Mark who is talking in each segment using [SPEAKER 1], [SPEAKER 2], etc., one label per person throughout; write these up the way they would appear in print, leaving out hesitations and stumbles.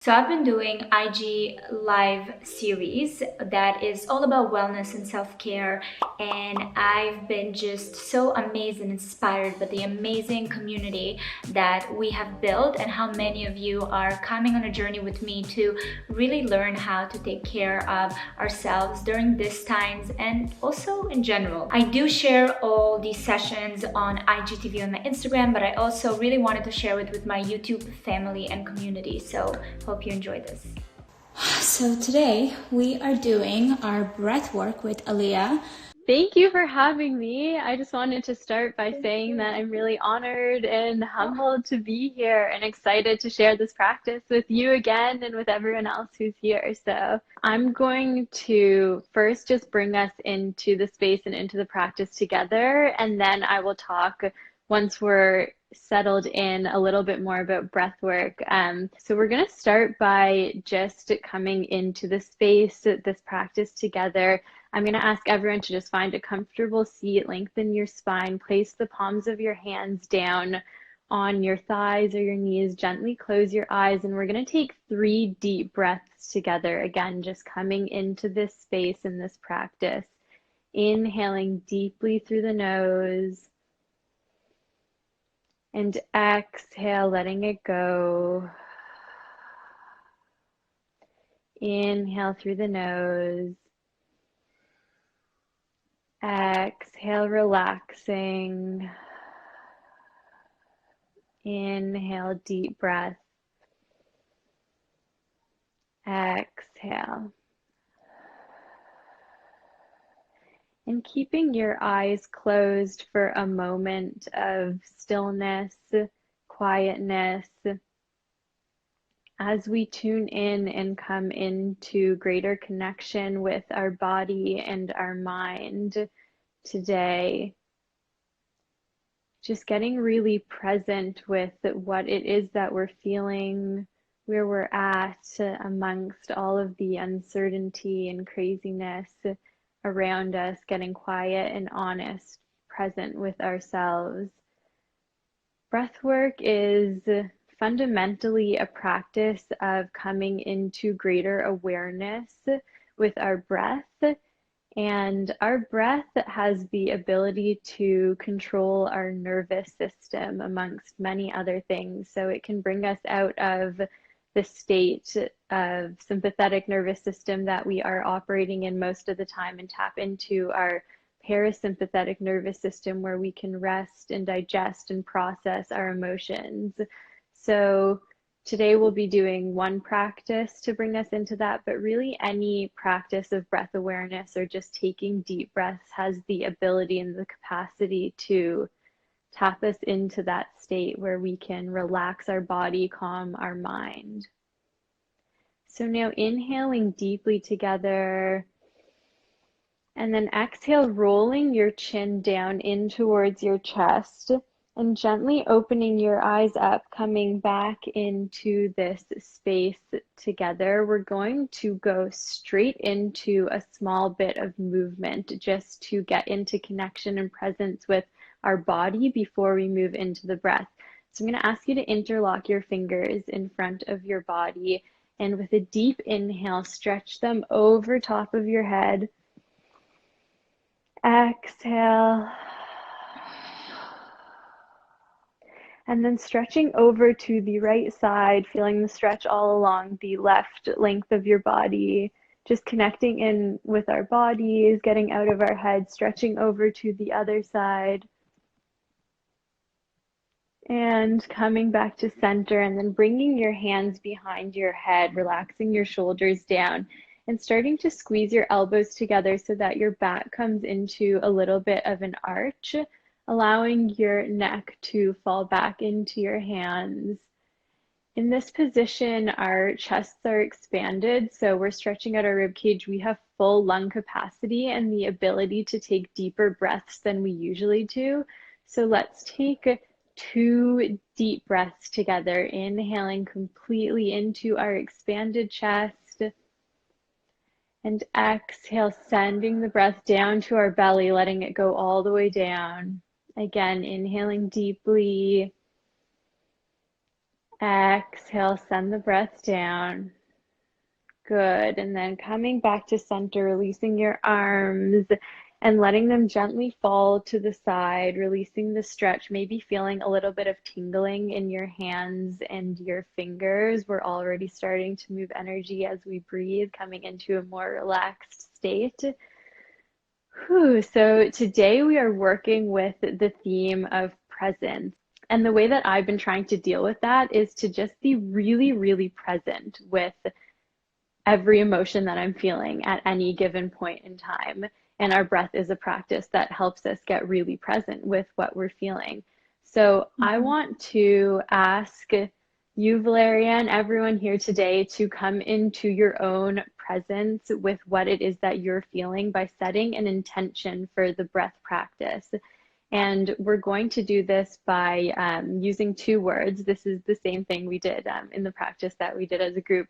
[SPEAKER 1] So I've been doing IG live series that is all about wellness and self-care, and I've been just so amazed and inspired by the amazing community that we have built and how many of you are coming on a journey with me to really learn how to take care of ourselves during these times and also in general. I do share all these sessions on IGTV on my Instagram, but I also really wanted to share it with my YouTube family and community. So hope you enjoy this. So today we are doing our breath work with Aliya.
[SPEAKER 2] Thank you for having me. I just wanted to start by saying that I'm really honored and humbled to be here and excited to share this practice with you again and with everyone else who's here. So I'm going to first just bring us into the space and into the practice together, and then I will talk once we're settled in a little bit more about breath work. So we're going to start by just coming into the space, this practice together. I'm going to ask everyone to just find a comfortable seat, lengthen your spine, place the palms of your hands down on your thighs or your knees, gently close your eyes, and we're going to take 3 deep breaths together. Again, just coming into this space in this practice. Inhaling deeply through the nose and exhale, letting it go. Inhale through the nose. Exhale, relaxing. Inhale, deep breath. Exhale. And keeping your eyes closed for a moment of stillness, quietness, as we tune in and come into greater connection with our body and our mind today. Just getting really present with what it is that we're feeling, where we're at amongst all of the uncertainty and craziness around us, getting quiet and honest, present with ourselves. Breathwork is fundamentally a practice of coming into greater awareness with our breath. And our breath has the ability to control our nervous system, amongst many other things. So it can bring us out of the state of sympathetic nervous system that we are operating in most of the time and tap into our parasympathetic nervous system, where we can rest and digest and process our emotions. So today we'll be doing one practice to bring us into that, but really any practice of breath awareness or just taking deep breaths has the ability and the capacity to tap us into that state where we can relax our body, calm our mind. So now inhaling deeply together, and then exhale, rolling your chin down in towards your chest and gently opening your eyes up, coming back into this space together. We're going to go straight into a small bit of movement just to get into connection and presence with our body before we move into the breath. So I'm going to ask you to interlock your fingers in front of your body, and with a deep inhale, stretch them over top of your head. Exhale. And then stretching over to the right side, feeling the stretch all along the left length of your body, just connecting in with our bodies, getting out of our head, stretching over to the other side. And coming back to center, and then bringing your hands behind your head, relaxing your shoulders down, and starting to squeeze your elbows together so that your back comes into a little bit of an arch, allowing your neck to fall back into your hands. In this position, our chests are expanded, so we're stretching out our rib cage. We have full lung capacity and the ability to take deeper breaths than we usually do. So let's take 2 deep breaths together, inhaling completely into our expanded chest, and exhale, sending the breath down to our belly, letting it go all the way down. Again, inhaling deeply, Exhale, send the breath down. Good. And then coming back to center, releasing your arms and letting them gently fall to the side, releasing the stretch, maybe feeling a little bit of tingling in your hands and your fingers. We're already starting to move energy as we breathe, coming into a more relaxed state. Whew. So today we are working with the theme of presence. And the way that I've been trying to deal with that is to just be really, really present with every emotion that I'm feeling at any given point in time. And our breath is a practice that helps us get really present with what we're feeling. So I
[SPEAKER 1] Mm-hmm.
[SPEAKER 2] want to ask you, Valeria, and everyone here today to come into your own presence with what it is that you're feeling by setting an intention for the breath practice. And we're going to do this by using two words. This is the same thing we did in the practice that we did as a group.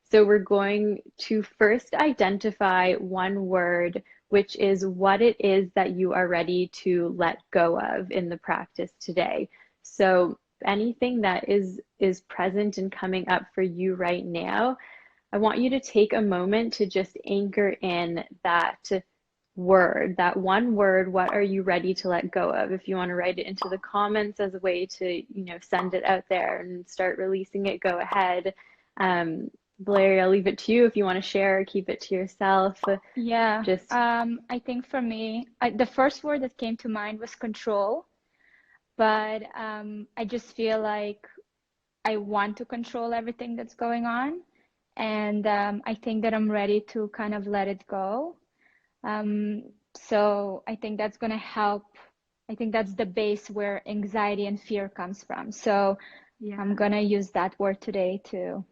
[SPEAKER 2] So we're going to first identify one word, which is what it is that you are ready to let go of in the practice today. So anything that is present and coming up for you right now, I want you to take a moment to just anchor in that word, that one word. What are you ready to let go of? If you want to write it into the comments as a way to, send it out there and start releasing it, go ahead. Valeria, I'll leave it to you if you want to share or keep it to yourself.
[SPEAKER 1] Yeah,
[SPEAKER 2] Just
[SPEAKER 1] I think for me, the first word that came to mind was control, but I just feel like I want to control everything that's going on, and I think that I'm ready to kind of let it go. Um, so I think that's going to help. I think that's the base where anxiety and fear comes from. So I'm
[SPEAKER 2] yeah,
[SPEAKER 1] going to use that word today to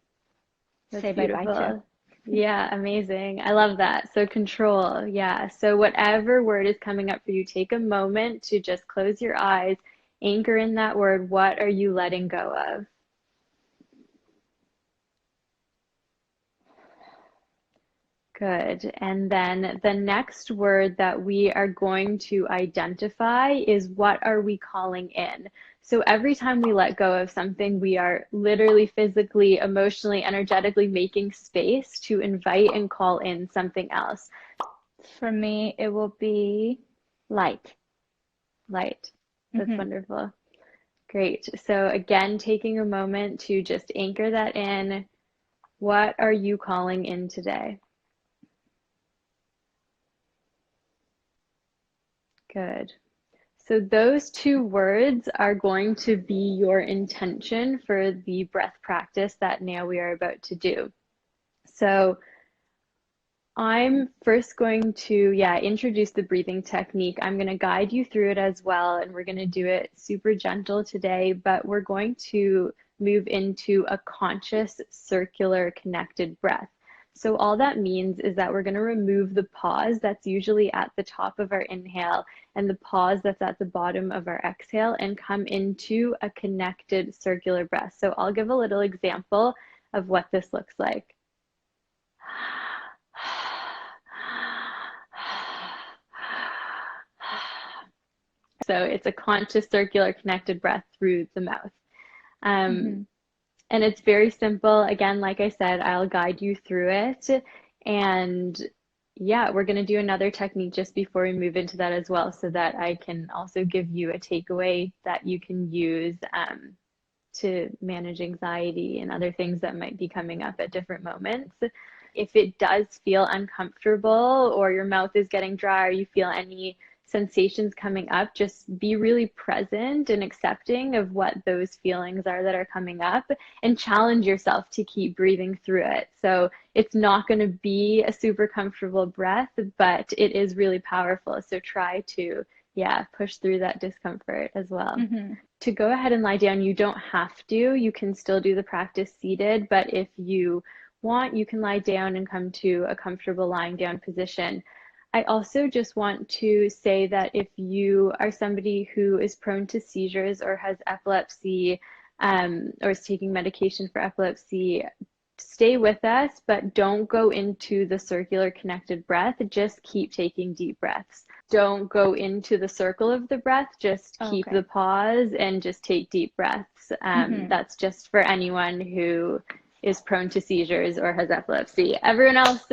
[SPEAKER 2] that's
[SPEAKER 1] say bye-bye to.
[SPEAKER 2] beautiful. Yeah, amazing. I love that. So control. Yeah. So whatever word is coming up for you, take a moment to just close your eyes, anchor in that word. What are you letting go of? Good. And then the next word that we are going to identify is what are we calling in? So every time we let go of something, we are literally, physically, emotionally, energetically making space to invite and call in something else.
[SPEAKER 1] For me, it will be light.
[SPEAKER 2] Light. That's
[SPEAKER 1] Hmm.
[SPEAKER 2] wonderful. Great. So again, taking a moment to just anchor that in. What are you calling in today? Good. So those two words are going to be your intention for the breath practice that now we are about to do. So I'm first going to, introduce the breathing technique. I'm going to guide you through it as well, and we're going to do it super gentle today, but we're going to move into a conscious, circular, connected breath. So all that means is that we're going to remove the pause that's usually at the top of our inhale and the pause that's at the bottom of our exhale and come into a connected circular breath. So I'll give a little example of what this looks like. So it's a conscious circular connected breath through the mouth. Um,
[SPEAKER 1] Hmm.
[SPEAKER 2] and it's very simple. Again, like I said, I'll guide you through it. And yeah, we're going to do another technique just before we move into that as well, so that I can also give you a takeaway that you can use to manage anxiety and other things that might be coming up at different moments. If it does feel uncomfortable or your mouth is getting dry or you feel any sensations coming up, just be really present and accepting of what those feelings are that are coming up and challenge yourself to keep breathing through it. So it's not going to be a super comfortable breath, but it is really powerful. So try to, push through that discomfort as well.
[SPEAKER 1] Hmm.
[SPEAKER 2] To go ahead and lie down, you don't have to. You can still do the practice seated, but if you want, you can lie down and come to a comfortable lying down position. I also just want to say that if you are somebody who is prone to seizures or has epilepsy, or is taking medication for epilepsy, stay with us, but don't go into the circular connected breath. Just keep taking deep breaths. don't go into the circle of the breath, just keep
[SPEAKER 1] Okay.
[SPEAKER 2] the pause and just take deep breaths. That's just for anyone who is prone to seizures or has epilepsy. Everyone else,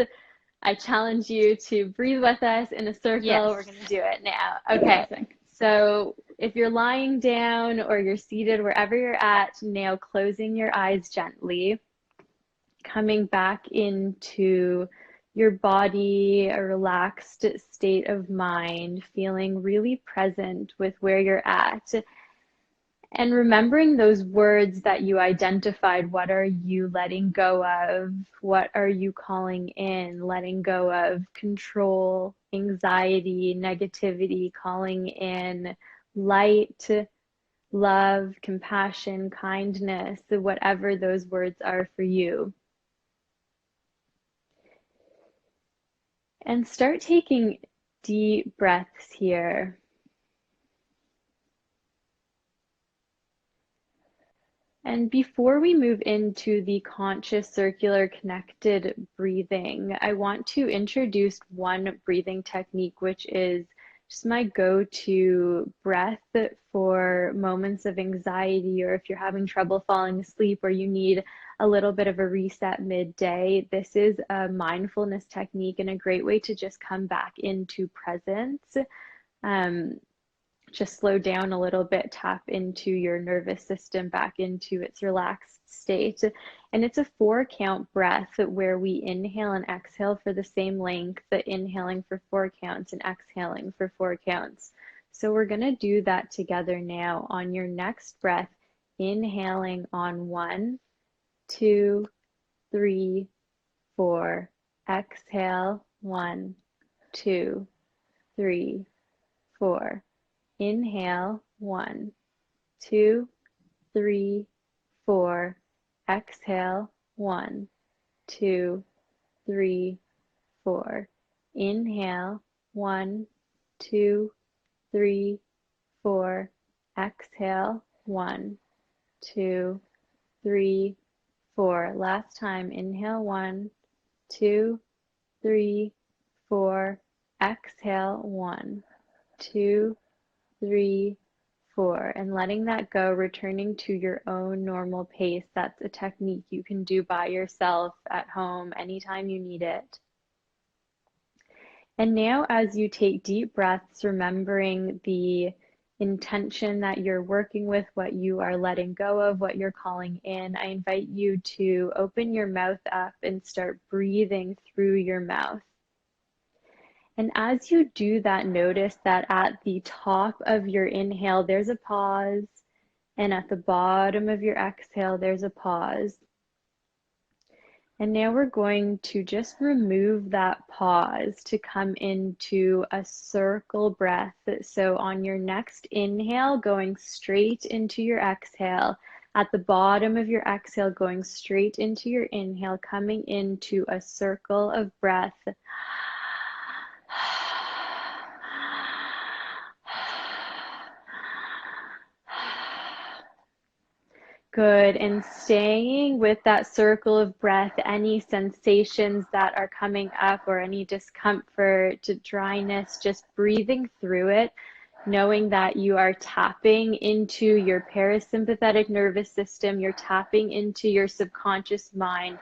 [SPEAKER 2] I challenge you to breathe with us in a circle. We're
[SPEAKER 1] Yes.
[SPEAKER 2] going to do it now. Okay.
[SPEAKER 1] Amazing.
[SPEAKER 2] So if you're lying down or you're seated, wherever you're at, now closing your eyes gently, coming back into your body, a relaxed state of mind, feeling really present with where you're at. And remembering those words that you identified, what are you letting go of? What are you calling in? Letting go of control, anxiety, negativity, calling in light, love, compassion, kindness, whatever those words are for you. And start taking deep breaths here. And before we move into the conscious circular connected breathing, I want to introduce one breathing technique, which is just my go-to breath for moments of anxiety, or if you're having trouble falling asleep or you need a little bit of a reset midday. This is a mindfulness technique and a great way to just come back into presence. Um, just slow down a little bit, tap into your nervous system back into its relaxed state. And it's a 4-count breath where we inhale and exhale for the same length, inhaling for 4 counts and exhaling for 4 counts. So we're going to do that together now. On your next breath, inhaling on 1, 2, 3, 4. Exhale, 1, 2, 3, 4. Inhale, 1, 2, 3, 4. Exhale, 1, 2, 3, 4. Inhale, 1, 2, 3, 4. Exhale, 1, 2, 3, 4. Last time. Inhale, 1, 2, 3, 4. Exhale, 1, 2, 3, 4, and letting that go, returning to your own normal pace. That's a technique you can do by yourself at home anytime you need it. And now, as you take deep breaths, remembering the intention that you're working with, what you are letting go of, what you're calling in, I invite you to open your mouth up and start breathing through your mouth. And as you do that, notice that at the top of your inhale, there's a pause, and at the bottom of your exhale, there's a pause. And now we're going to just remove that pause to come into a circle breath. So on your next inhale, going straight into your exhale, at the bottom of your exhale, going straight into your inhale, coming into a circle of breath. Good. And staying with that circle of breath, any sensations that are coming up or any discomfort, dryness, just breathing through it, knowing that you are tapping into your parasympathetic nervous system, you're tapping into your subconscious mind.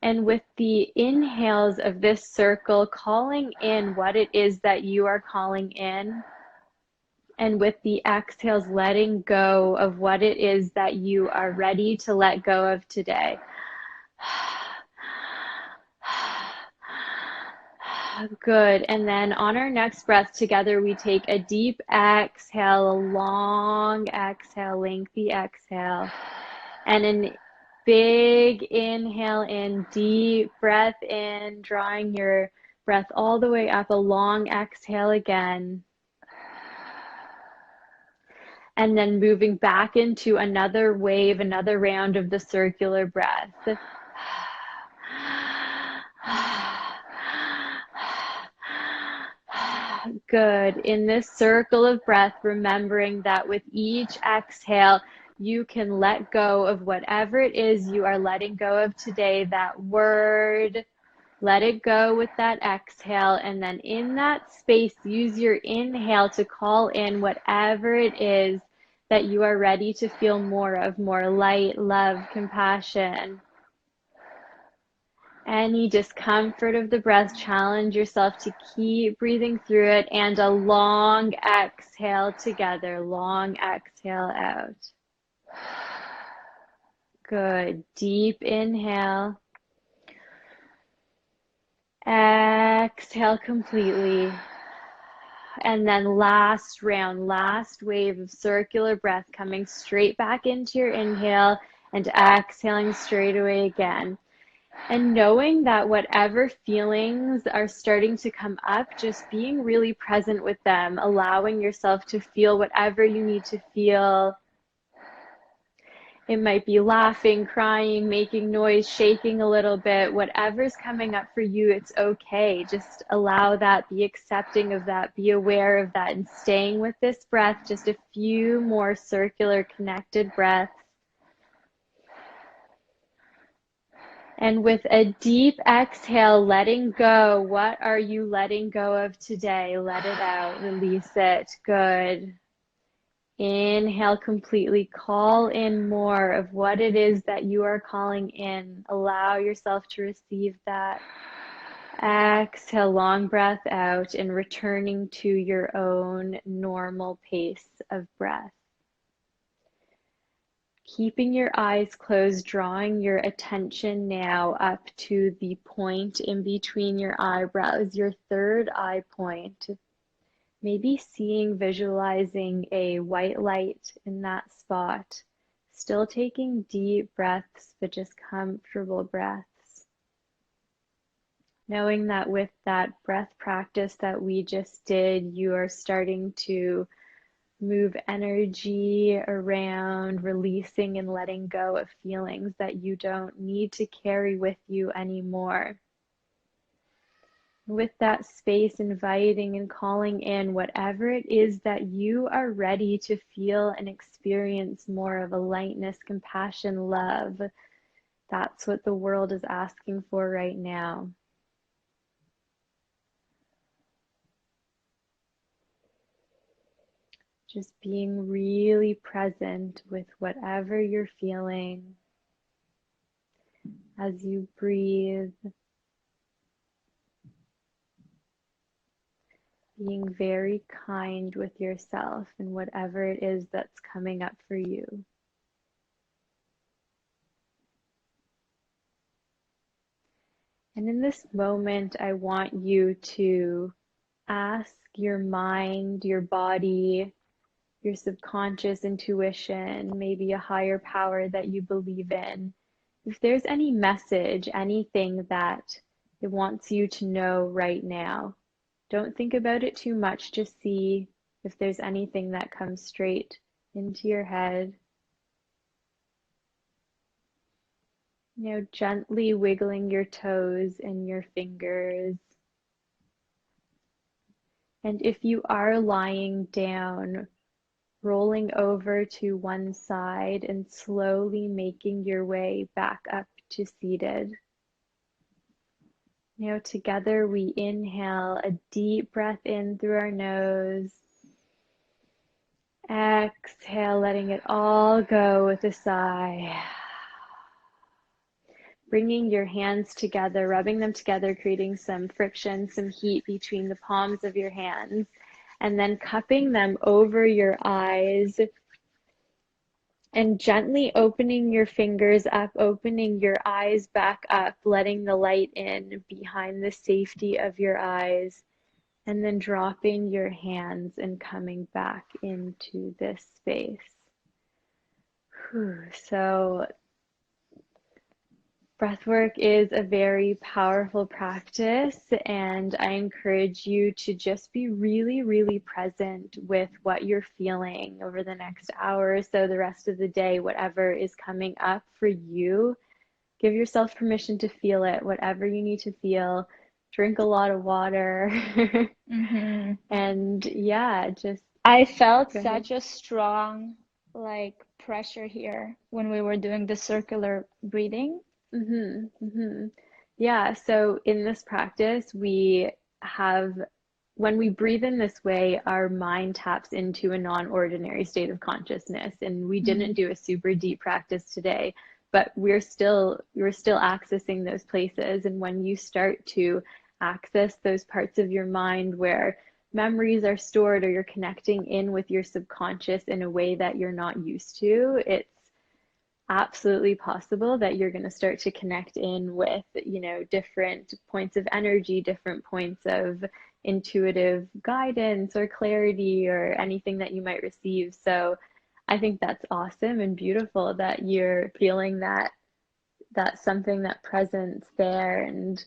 [SPEAKER 2] And with the inhales of this circle, calling in what it is that you are calling in. And with the exhales, letting go of what it is that you are ready to let go of today. Good. And then on our next breath together, we take a deep exhale, a long exhale, lengthy exhale, and a big inhale in, deep breath in, drawing your breath all the way up, a long exhale again. And then moving back into another wave, another round of the circular breath. Good. In this circle of breath, remembering that with each exhale, you can let go of whatever it is you are letting go of today, that word, Let it go with that exhale. And then in that space, use your inhale to call in whatever it is that you are ready to feel more of, more light, love, compassion. Any discomfort of the breath, challenge yourself to keep breathing through it, and a long exhale together. Long exhale out. Good. Deep inhale. Exhale completely. And then last round, last wave of circular breath coming straight back into your inhale and exhaling straight away again. And knowing that whatever feelings are starting to come up, just being really present with them, allowing yourself to feel whatever you need to feel. It might be laughing, crying, making noise, shaking a little bit, whatever's coming up for you, it's okay. Just allow that, be accepting of that, be aware of that, and staying with this breath, just a few more circular connected breaths. And with a deep exhale, letting go, what are you letting go of today? Let it out, release it. Good. Inhale completely, call in more of what it is that you are calling in. Allow yourself to receive that. Exhale, long breath out, and returning to your own normal pace of breath. Keeping your eyes closed, drawing your attention now up to the point in between your eyebrows, your third eye point. Maybe seeing, visualizing a white light in that spot. Still taking deep breaths, but just comfortable breaths. Knowing that with that breath practice that we just did, you are starting to move energy around, releasing and letting go of feelings that you don't need to carry with you anymore. With that space, inviting and calling in whatever it is that you are ready to feel and experience more of, a lightness, compassion, love. That's what the world is asking for right now. Just being really present with whatever you're feeling as you breathe. Being very kind with yourself and whatever it is that's coming up for you. And in this moment, I want you to ask your mind, your body, your subconscious intuition, maybe a higher power that you believe in, if there's any message, anything that it wants you to know right now. Don't think about it too much, just see if there's anything that comes straight into your head. Gently wiggling your toes and your fingers. And if you are lying down, rolling over to one side and slowly making your way back up to seated. Together we inhale a deep breath in through our nose. Exhale, letting it all go with a sigh. Bringing your hands together, rubbing them together, creating some friction, some heat between the palms of your hands, and then cupping them over your eyes and gently opening your fingers up, opening your eyes back up, letting the light in behind the safety of your eyes, and then dropping your hands and coming back into this space. So breathwork is a very powerful practice, and I encourage you to just be really, really present with what you're feeling over the next hour or so, the rest of the day, whatever is coming up for you. Give yourself permission to feel it, whatever you need to feel. Drink a lot of water. And yeah, just
[SPEAKER 1] I felt
[SPEAKER 2] go ahead.
[SPEAKER 1] such a strong pressure here when we were doing the circular breathing.
[SPEAKER 2] Yeah, so in this practice, we have, when we breathe in this way, our mind taps into a non-ordinary state of consciousness. And we didn't
[SPEAKER 1] Mm-hmm.
[SPEAKER 2] do a super deep practice today, but we're still accessing those places. And when you start to access those parts of your mind where memories are stored, or you're connecting in with your subconscious in a way that you're not used to, it's absolutely possible that you're going to start to connect in with, different points of energy, different points of intuitive guidance or clarity or anything that you might receive. So I think that's awesome and beautiful that you're feeling that's something, that presence there. And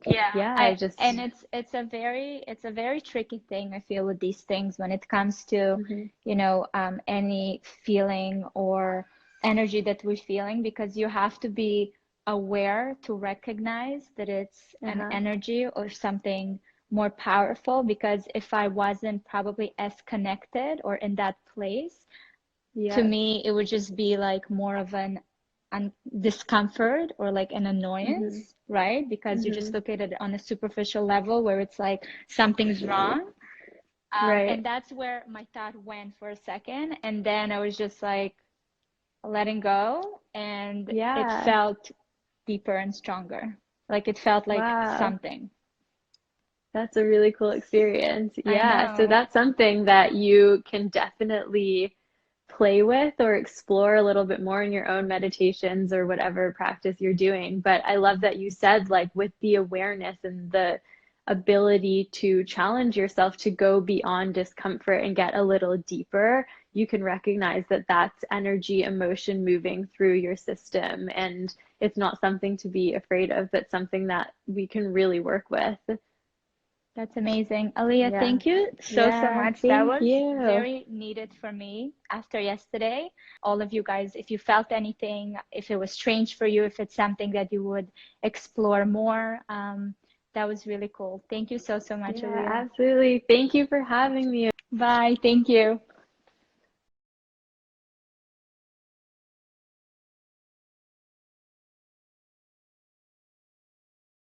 [SPEAKER 1] Yeah,
[SPEAKER 2] yeah, I
[SPEAKER 1] I
[SPEAKER 2] just,
[SPEAKER 1] and it's a very tricky thing I feel with these things when it comes to,
[SPEAKER 2] mhm,
[SPEAKER 1] any feeling or energy that we're feeling, because you have to be aware to recognize that it's an
[SPEAKER 2] uh-huh,
[SPEAKER 1] energy or something more powerful. Because if I wasn't probably as connected or in that place, to
[SPEAKER 2] yep,
[SPEAKER 1] me it would just be like more of an discomfort or like an
[SPEAKER 2] mhm,
[SPEAKER 1] annoyance, right? Because you just
[SPEAKER 2] mhm,
[SPEAKER 1] look at it on a superficial level where it's like something's wrong.
[SPEAKER 2] right,
[SPEAKER 1] And that's where my thought went for a second, and then I was just like letting go, and it
[SPEAKER 2] yeah,
[SPEAKER 1] felt deeper and stronger. Like it felt like
[SPEAKER 2] wow.
[SPEAKER 1] something.
[SPEAKER 2] That's a really cool experience.
[SPEAKER 1] I
[SPEAKER 2] Yeah, so
[SPEAKER 1] know.
[SPEAKER 2] that's something that you can definitely play with or explore a little bit more in your own meditations or whatever practice you're doing. But I love that you said, like, with the awareness and the ability to challenge yourself to go beyond discomfort and get a little deeper, you can recognize that that's energy, emotion moving through your system. And it's not something to be afraid of, but something that we can really work with.
[SPEAKER 1] That's amazing. Aliya,
[SPEAKER 2] Yeah.
[SPEAKER 1] thank you so
[SPEAKER 2] Yeah,
[SPEAKER 1] much. That
[SPEAKER 2] thank
[SPEAKER 1] was
[SPEAKER 2] you.
[SPEAKER 1] very needed for me after yesterday. All of you guys, if you felt anything, if it was strange for you, if it's something that you would explore more, that was really cool. Thank you so much,
[SPEAKER 2] Yeah,
[SPEAKER 1] Aliya.
[SPEAKER 2] absolutely. Thank you for having me.
[SPEAKER 1] Bye. Thank you.